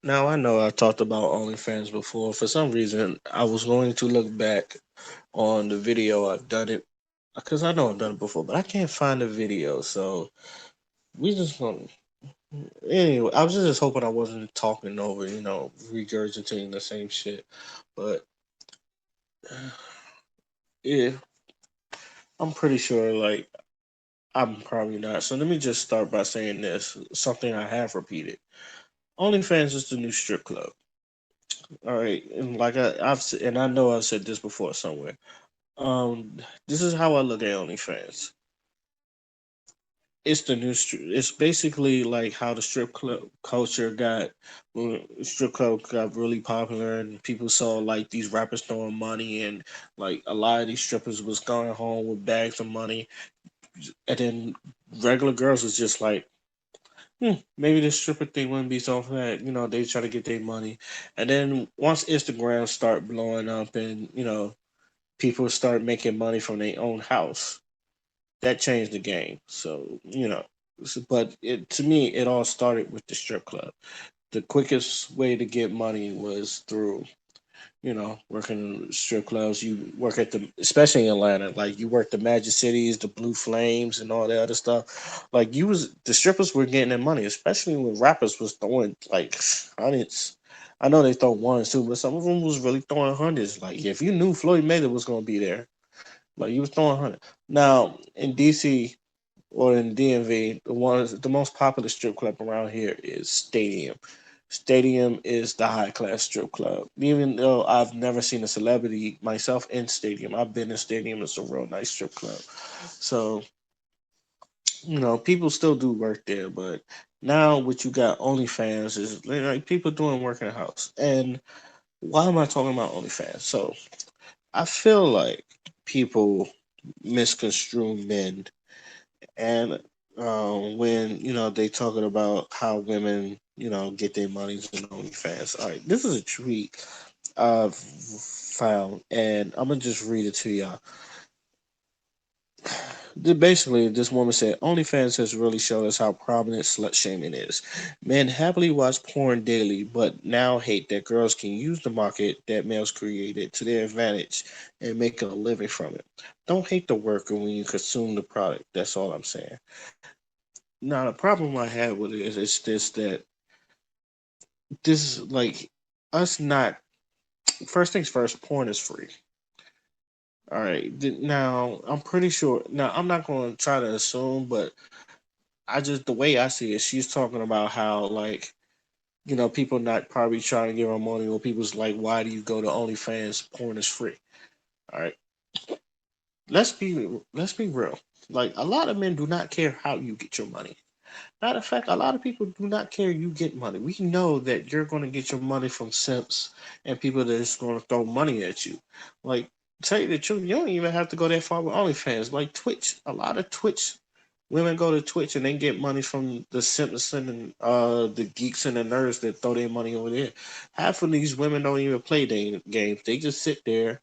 Now I know I talked about OnlyFans before. For some reason, I was going to look back on the video I've done it because I know I've done it before, but I can't find the video. So we just gonna anyway. I was just hoping I wasn't talking over, regurgitating the same shit. But yeah, I'm pretty sure like I'm probably not. So let me just start by saying this: something I have repeated. OnlyFans is the new strip club. All right, and like and I know I've said this before somewhere. This is how I look at OnlyFans. It's the new it's basically like how the strip club culture got when strip club got really popular and people saw like these rappers throwing money and like a lot of these strippers was going home with bags of money and then regular girls was just like maybe this stripper thing wouldn't be so bad. They try to get their money. And then once Instagram start blowing up and, people start making money from their own house, that changed the game. So, but to me, it all started with the strip club. The quickest way to get money was through working strip clubs. You work at especially in Atlanta, like you work the Magic Cities, the Blue Flames, and all that other stuff. Like the strippers were getting their money, especially when rappers was throwing like hundreds. I know they throw ones too, but some of them was really throwing hundreds. Like if you knew Floyd Mayweather was gonna be there, like you was throwing hundred. Now in DC or in DMV, the most popular strip club around here is Stadium. Stadium is the high class strip club. Even though I've never seen a celebrity myself in Stadium, I've been in Stadium. It's a real nice strip club. So people still do work there, but now what you got OnlyFans is like people doing work in the house. And why am I talking about OnlyFans? So I feel like people misconstrue men and when they talking about how women get their monies in OnlyFans. All right, this is a tweet I've found, and I'm gonna just read it to y'all. Basically, this woman said, OnlyFans has really showed us how prominent slut shaming is. Men happily watch porn daily, but now hate that girls can use the market that males created to their advantage and make a living from it. Don't hate the worker when you consume the product. That's all I'm saying. Now, the problem I have with it is this that this is like us not, first things first, porn is free. All right. Now, I'm pretty sure. Now, I'm not going to try to assume, but the way I see it, she's talking about how, like, people not probably trying to give her money, or people's like, why do you go to OnlyFans? Porn is free. All right. Let's be real. Like, a lot of men do not care how you get your money. Matter of fact, a lot of people do not care you get money. We know that you're going to get your money from simps and people that is going to throw money at you. Like, tell you the truth, you don't even have to go that far with OnlyFans. Like Twitch, a lot of Twitch women go to Twitch and they get money from the simps and the geeks and the nerds that throw their money over there. Half of these women don't even play games. They just sit there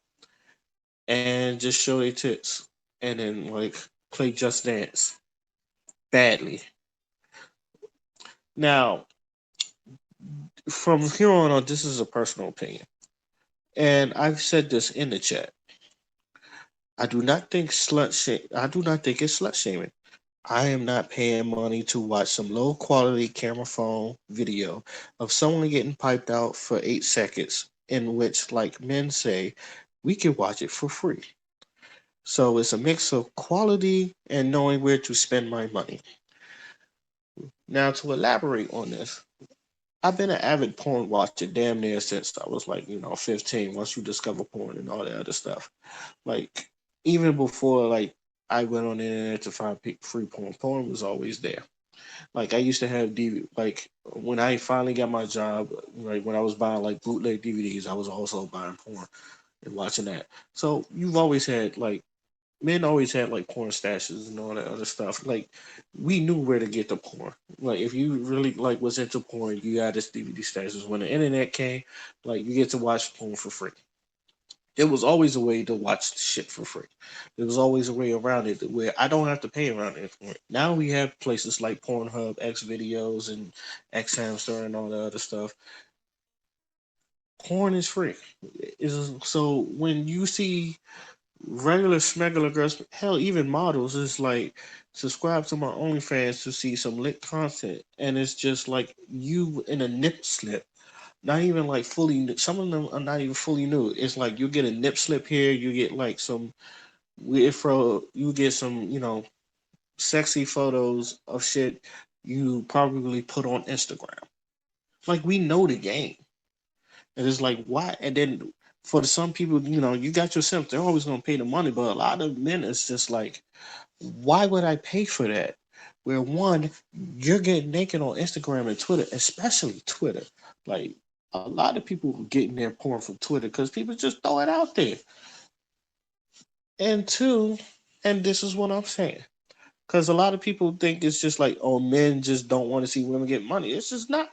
and just show their tits and then like play Just Dance badly. Now, from here on, this is a personal opinion, and I've said this in the chat. I do not think slut shame. I do not think it's slut shaming. I am not paying money to watch some low quality camera phone video of someone getting piped out for 8 seconds, in which, like men say, we can watch it for free. So it's a mix of quality and knowing where to spend my money. Now, to elaborate on this, I've been an avid porn watcher damn near since I was like, 15, once you discover porn and all that other stuff. Like, even before, like, I went on the internet to find free porn, porn was always there. Like, I used to have DVD, like, when I finally got my job, like, when I was buying, like, bootleg DVDs, I was also buying porn and watching that. So, you've always had, like, men always had like porn stashes and all that other stuff. Like we knew where to get the porn. Like if you really like was into porn, you got this DVD stashes. When the internet came, like you get to watch porn for free. It was always a way to watch shit for free. There was always a way around it where I don't have to pay around it. Now we have places like Pornhub, X videos, and X Hamster and all the other stuff. Porn is free. Is so when you see regular smegular girls, hell, even models, is like subscribe to my OnlyFans to see some lit content, and it's just like you in a nip slip. Not even like fully. Some of them are not even fully nude. It's like you get a nip slip here, you get like some weird fro, you get some sexy photos of shit you probably put on Instagram. Like we know the game, and it's like why? And then for some people, you got your simp. They're always gonna pay the money, but a lot of men, it's just like, why would I pay for that? Where one, you're getting naked on Instagram and Twitter, especially Twitter. Like a lot of people getting their porn from Twitter because people just throw it out there. And two, and this is what I'm saying. Because a lot of people think it's just like, oh, men just don't want to see women get money. It's just not.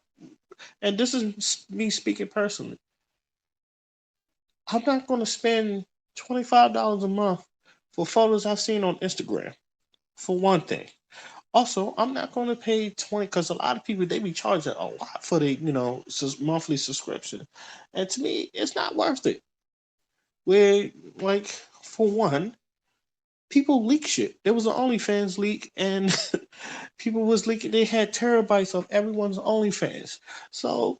And this is me speaking personally. I'm not going to spend $25 a month for photos I've seen on Instagram, for one thing. Also, I'm not going to pay 20 because a lot of people they be charging a lot for the monthly subscription, and to me, it's not worth it. Where like for one, people leak shit. There was an OnlyFans leak, and people was leaking. They had terabytes of everyone's OnlyFans. So,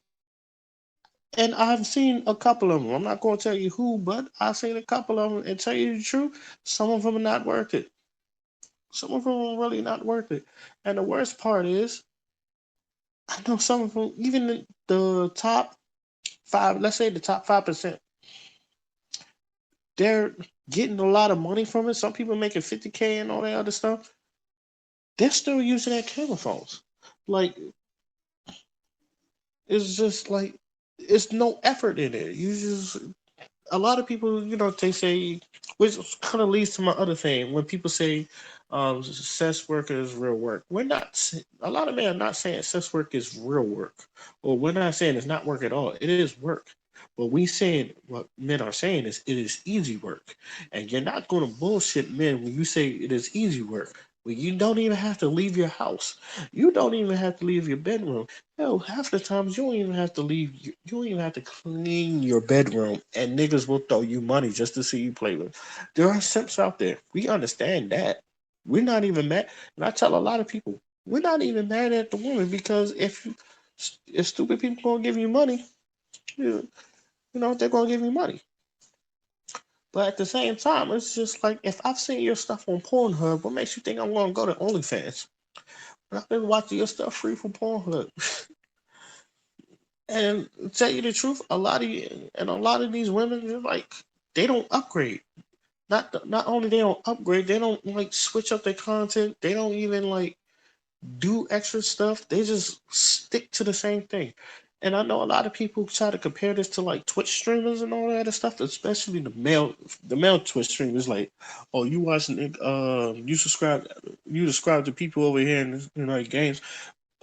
and I've seen a couple of them. I'm not going to tell you who, but I've seen a couple of them. And tell you the truth, some of them are not worth it. Some of them are really not worth it. And the worst part is, I know some of them, even the top five. Let's say the top 5%, they're getting a lot of money from it. Some people making 50K and all that other stuff. They're still using their camera phones. Like it's just like it's no effort in it. You just a lot of people, they say, which kind of leads to my other thing when people say sex work is real work. We're not. A lot of men are not saying sex work is real work, or we're not saying it's not work at all. It is work. But we saying what men are saying is it is easy work, and you're not going to bullshit men when you say it is easy work. When you don't even have to leave your house, you don't even have to leave your bedroom. Hell, half the times you don't even have to leave. You don't even have to clean your bedroom, and niggas will throw you money just to see you play with. There are simps out there. We understand that. We're not even mad, and I tell a lot of people, we're not even mad at the woman because if stupid people gonna give you money, you, they're gonna give you money. But at the same time, it's just like if I've seen your stuff on Pornhub, what makes you think I'm gonna go to OnlyFans? I've been watching your stuff free from Pornhub. And to tell you the truth, a lot of these women, they're like, they don't upgrade. Not only they don't upgrade, they don't like switch up their content. They don't even like do extra stuff. They just stick to the same thing. And I know a lot of people try to compare this to like Twitch streamers and all that other stuff, especially the male Twitch streamers. Like, oh, you watching you subscribe to people over here in like games.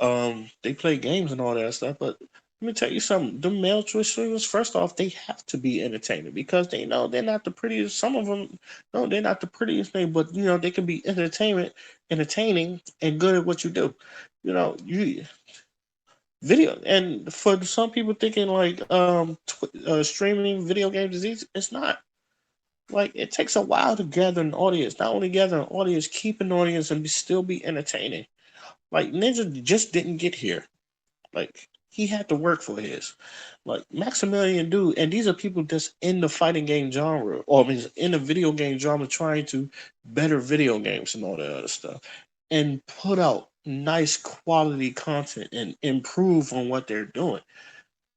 They play games and all that stuff, but let me tell you something. The male Twitch streamers, first off, they have to be entertaining because they know they're not the prettiest. Some of them, no, they're not the prettiest thing, but they can be entertaining, and good at what you do. You video, and for some people thinking like streaming video games is easy. It's not. Like it takes a while to gather an audience. Not only gather an audience, keep an audience, and still be entertaining. Like Ninja just didn't get here. Like he had to work for his. Like Maximilian dude, and these are people that's in the fighting game genre, or I mean, in the video game genre, trying to better video games and all that other stuff, and put out nice quality content and improve on what they're doing.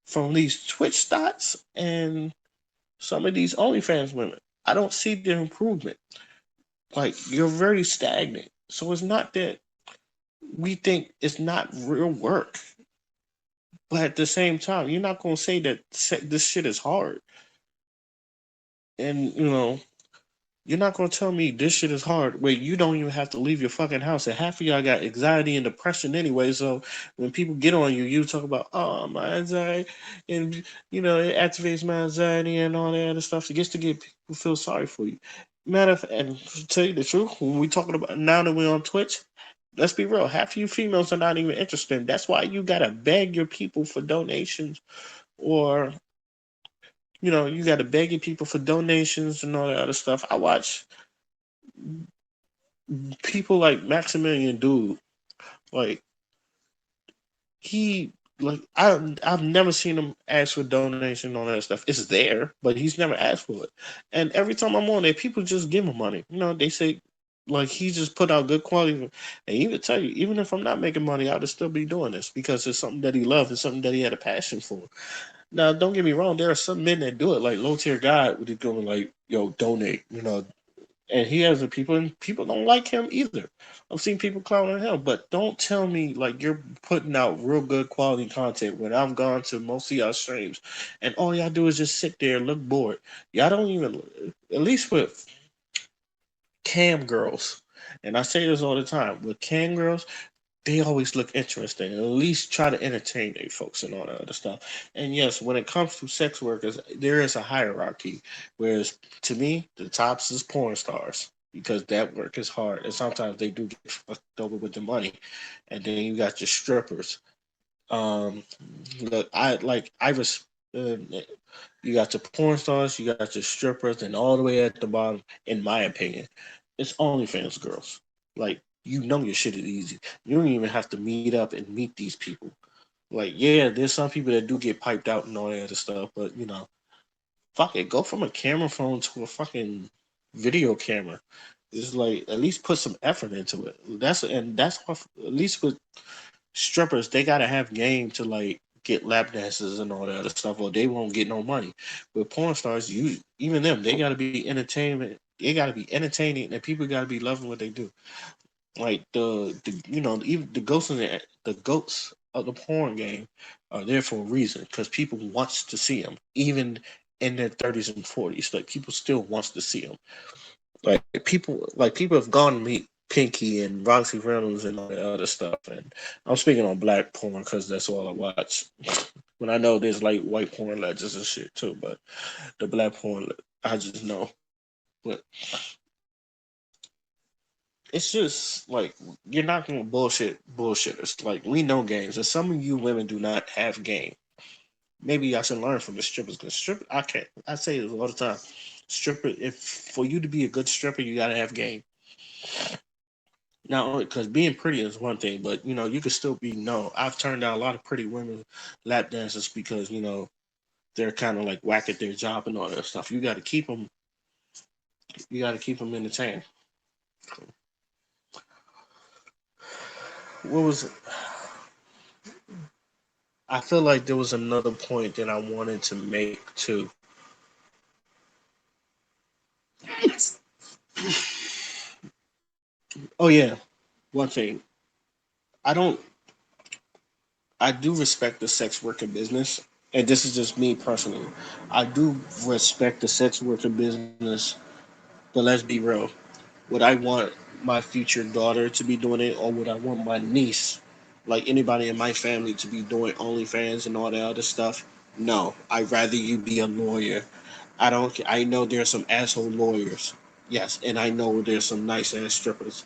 From these Twitch stats and some of these OnlyFans women, I don't see the improvement. Like you're very stagnant. So it's not that we think it's not real work. But at the same time, you're not gonna say that this shit is hard, and you're not gonna tell me this shit is hard. Where you don't even have to leave your fucking house, and half of y'all got anxiety and depression anyway. So when people get on you, you talk about my anxiety, and it activates my anxiety and all that other stuff. It gets to get people feel sorry for you. Matter of and to tell you the truth, when we talking about now that we're on Twitch, let's be real. Half of you females are not even interested. That's why you gotta beg your people for donations or You got to begging people for donations and all that other stuff. I watch people like Maximilian Dude, like he like I've never seen him ask for donation and all that stuff. It's there, but he's never asked for it. And every time I'm on there, people just give him money. They say like he just put out good quality. And he would tell you, even if I'm not making money, I would still be doing this because it's something that he loved and something that he had a passion for. Now, don't get me wrong, there are some men that do it, like low tier guy would go like, yo, donate, and he has the people, and people don't like him either. I've seen people clowning him, but don't tell me like you're putting out real good quality content when I've gone to most of y'all streams, and all y'all do is just sit there and look bored. Y'all don't even, at least with cam girls, and I say this all the time with cam girls, they always look interesting and at least try to entertain their folks and all that other stuff. And yes, when it comes to sex workers, there is a hierarchy. Whereas to me, the tops is porn stars because that work is hard and sometimes they do get fucked over with the money. And then you got your strippers. Um, look, uh, you got your porn stars, you got your strippers, and all the way at the bottom, in my opinion, it's OnlyFans girls. Like your shit is easy. You don't even have to meet up and meet these people. Like, yeah, there's some people that do get piped out and all that other stuff, but fuck it, go from a camera phone to a fucking video camera. It's like at least put some effort into it. That's what, at least with strippers, they gotta have game to like get lap dances and all that other stuff, or they won't get no money. With porn stars, even them, they gotta be entertainment. They gotta be entertaining, and people gotta be loving what they do. Like even the goats of the porn game are there for a reason because people wants to see them, even in their 30s and 40s. Like people still wants to see them. Like people have gone to meet Pinky and Roxy Reynolds and all that other stuff. And I'm speaking on black porn because that's all I watch. When I know there's like white porn legends and shit too, but the black porn I just know. But it's just like you're not gonna bullshitters. Like we know games, and some of you women do not have game. Maybe I should learn from the strippers because I can't. I say this all the time. Stripper, if for you to be a good stripper, you gotta have game. Not only because being pretty is one thing, but you can still be no. I've turned down a lot of pretty women lap dancers because they're kind of like whack at their job and all that stuff. You got to keep them. You got to keep them entertained. What was I feel like there was another point that I wanted to make too. Oh yeah, one thing. I don't. I do respect the sex worker business, and this is just me personally. I do respect the sex worker business, but let's be real. Would I want my future daughter to be doing it, or would I want my niece, like anybody in my family, to be doing OnlyFans and all that other stuff? No, I'd rather you be a lawyer. I don't. I know there's some asshole lawyers. Yes, and I know there's some nice ass strippers.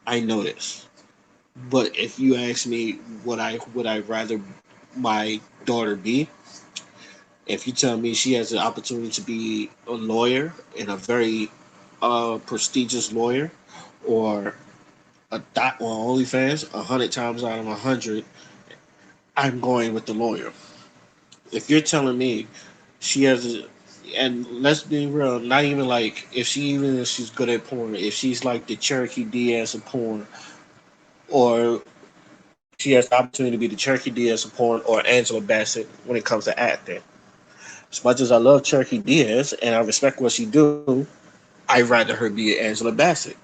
I know this. But if you ask me, would I rather my daughter be? If you tell me she has the opportunity to be a lawyer and a very prestigious lawyer, or a dot on OnlyFans, 100 times out of 100, I'm going with the lawyer. If you're telling me she has, and let's be real, not even like if she's good at porn, if she's like the Cherokee Diaz of porn, or she has the opportunity to be the Cherokee Diaz of porn or Angela Bassett when it comes to acting. As much as I love Cherokee Diaz and I respect what she do, I'd rather her be Angela Bassett.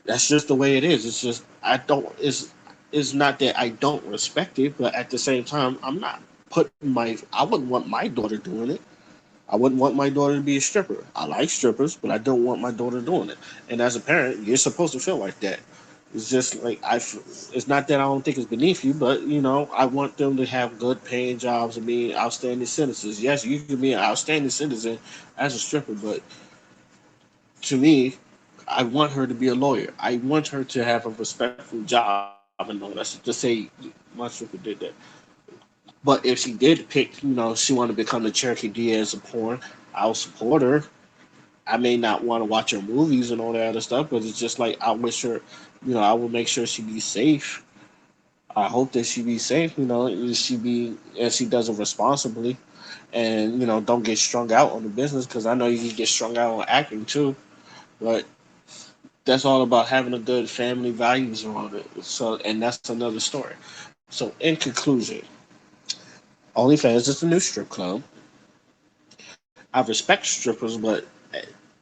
That's just the way it is. It's just I don't. It's not that I don't respect it, but at the same time, I'm not putting my. I wouldn't want my daughter doing it. I wouldn't want my daughter to be a stripper. I like strippers, but I don't want my daughter doing it. And as a parent, you're supposed to feel like that. It's just like It's not that I don't think it's beneath you, but I want them to have good paying jobs and be outstanding citizens. Yes, you can be an outstanding citizen as a stripper, but to me, I want her to be a lawyer. I want her to have a respectful job and all that. To say my stripper did that. But if she did pick, she wanted to become the Cherokee Diaz of porn, I'll support her. I may not want to watch her movies and all that other stuff, but it's just like I wish her, I will make sure she be safe. I hope that she be safe, and she does it responsibly, and don't get strung out on the business because I know you can get strung out on acting too. But that's all about having a good family values around it. So, and that's another story. So, in conclusion, OnlyFans is the new strip club. I respect strippers, but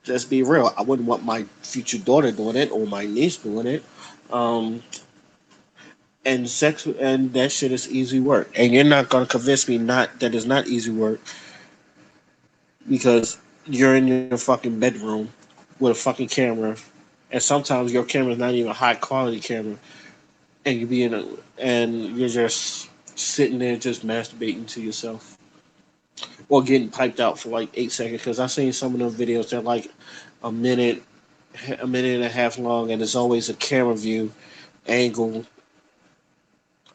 let's be real. I wouldn't want my future daughter doing it or my niece doing it. Um, and that shit is easy work. And you're not gonna convince me not that it's not easy work because you're in your fucking bedroom with a fucking camera, and sometimes your camera's not even a high quality camera, and you're just sitting there just masturbating to yourself or getting piped out for like 8 seconds. Because I've seen some of those videos that are like a minute, a minute and a half long, and there's always a camera view angle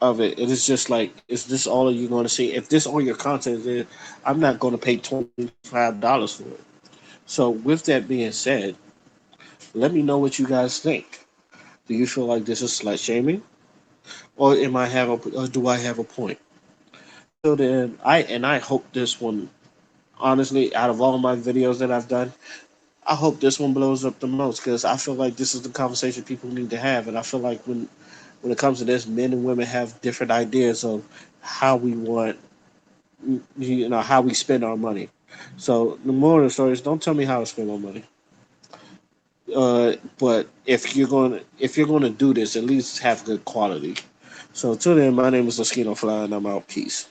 of it. It is just like, is this all you going to see? If this all your content is, I'm not going to pay $25 for it. So, with that being said, let me know what you guys think. Do you feel like this is slut shaming, or do I have a point? Until then, I hope this one, honestly, out of all my videos that I've done, I hope this one blows up the most because I feel like this is the conversation people need to have, and I feel like when it comes to this, men and women have different ideas of how we want, how we spend our money. So the moral of the story is, don't tell me how to spend my money. But if you're going to do this, at least have good quality. So till then, my name is Laskino Fly, and I'm out. Peace.